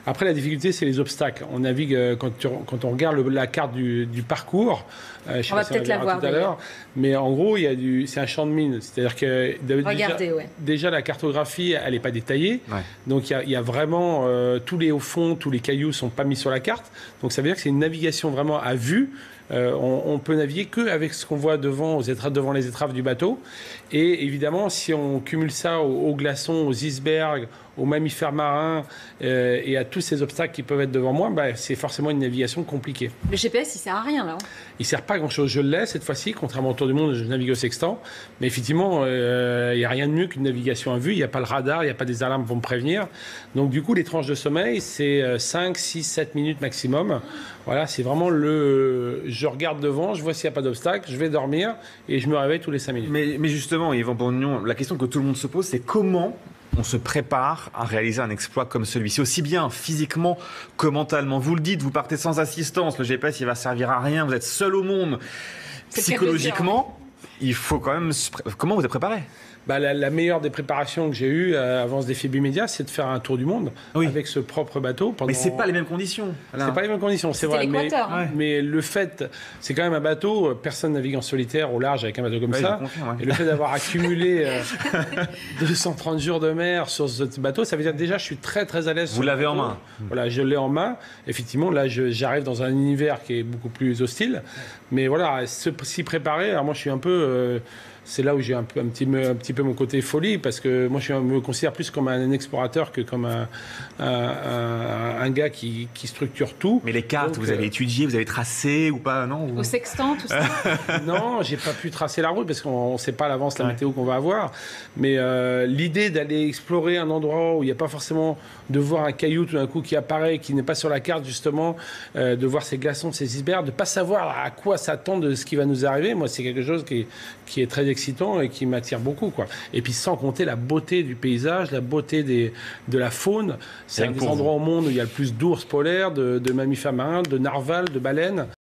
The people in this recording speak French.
Après, la difficulté, c'est les obstacles. On navigue, quand on regarde la carte du parcours, je sais on pas va si peut-être la voir tout à l'heure, mais en gros, c'est un champ de mine. C'est-à-dire que déjà, la cartographie, elle n'est pas détaillée. Ouais. Donc, il y a vraiment tous les hauts fonds, tous les cailloux ne sont pas mis sur la carte. Donc, ça veut dire que c'est une navigation vraiment à vue. On peut naviguer qu'avec ce qu'on voit devant les étraves du bateau. Et évidemment, si on cumule ça aux glaçons, aux icebergs, aux mammifères marins et à tous ces obstacles qui peuvent être devant moi, c'est forcément une navigation compliquée. Le GPS, il sert à rien, là. Il ne sert pas à grand-chose. Je l'ai cette fois-ci, contrairement au Tour du Monde, je navigue au sextant. Mais effectivement, il n'y a rien de mieux qu'une navigation à vue. Il n'y a pas le radar, il n'y a pas des alarmes pour me prévenir. Donc du coup, les tranches de sommeil, c'est 5, 6, 7 minutes maximum. Voilà, c'est vraiment je regarde devant, je vois s'il n'y a pas d'obstacle, je vais dormir et je me réveille tous les 5 minutes. Mais justement, Yvan Bourgnon, la question que tout le monde se pose, c'est comment on se prépare à réaliser un exploit comme celui-ci, aussi bien physiquement que mentalement. Vous le dites, vous partez sans assistance, le GPS, il va servir à rien, vous êtes seul au monde. Psychologiquement, il faut quand même... Comment vous êtes préparé ? La meilleure des préparations que j'ai eues avant ce défi Bimédia, c'est de faire un tour du monde avec ce propre bateau. Mais c'est pas les mêmes conditions. C'est pas les mêmes conditions, c'est vrai. Mais le fait, c'est quand même un bateau, personne navigue en solitaire au large avec un bateau comme ça. Et le fait d'avoir accumulé 230 jours de mer sur ce bateau, ça veut dire que déjà je suis très très à l'aise. Vous l'avez en main. Voilà, je l'ai en main. Effectivement, là j'arrive dans un univers qui est beaucoup plus hostile. Mais voilà, s'y préparer, alors moi je suis un peu... c'est là où j'ai un petit peu mon côté folie, parce que moi je me considère plus comme un explorateur que comme un gars qui structure tout. Mais les cartes, donc, vous avez étudié, vous avez tracé ou pas, non ? Au sextant, tout ça. Non, j'ai pas pu tracer la route parce qu'on ne sait pas à l'avance la météo qu'on va avoir. Mais l'idée d'aller explorer un endroit où il n'y a pas forcément de voir un caillou tout d'un coup qui apparaît, qui n'est pas sur la carte justement, de voir ces glaçons, ces icebergs, de ne pas savoir à quoi s'attendre de ce qui va nous arriver, moi c'est quelque chose qui est très excitant et qui m'attire beaucoup, quoi. Et puis sans compter la beauté du paysage, la beauté de la faune. C'est un des endroits au monde où il y a le plus d'ours polaires, de mammifères marins, de narvals, de baleines.